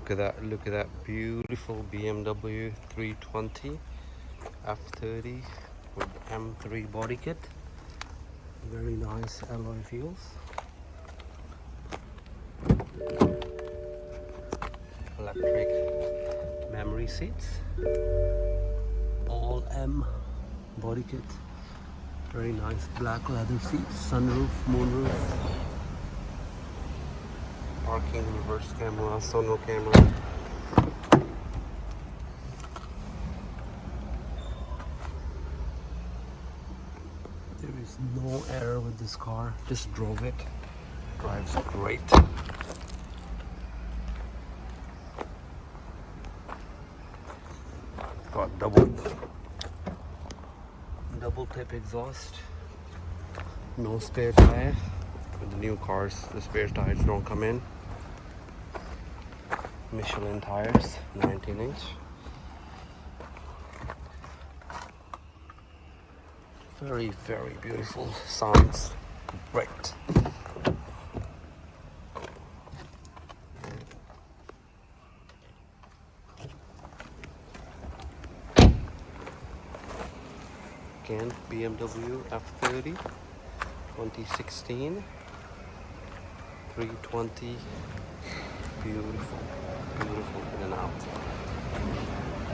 Look at that, look at that beautiful BMW 320 F30 with M3 body kit. Very nice alloy wheels. Electric memory seats. All M body kit. Very nice black leather seats. Sunroof, moonroof. Parking, reverse camera, Sonar camera. There is no error with this car. Just drove it. Drives great. Got double tip exhaust. No spare tire. With the new cars, the spare tires don't come in. Michelin tires, 19-inch. Very, very beautiful. Sounds great. Again, BMW F30 2016 320. Beautiful, beautiful in and out.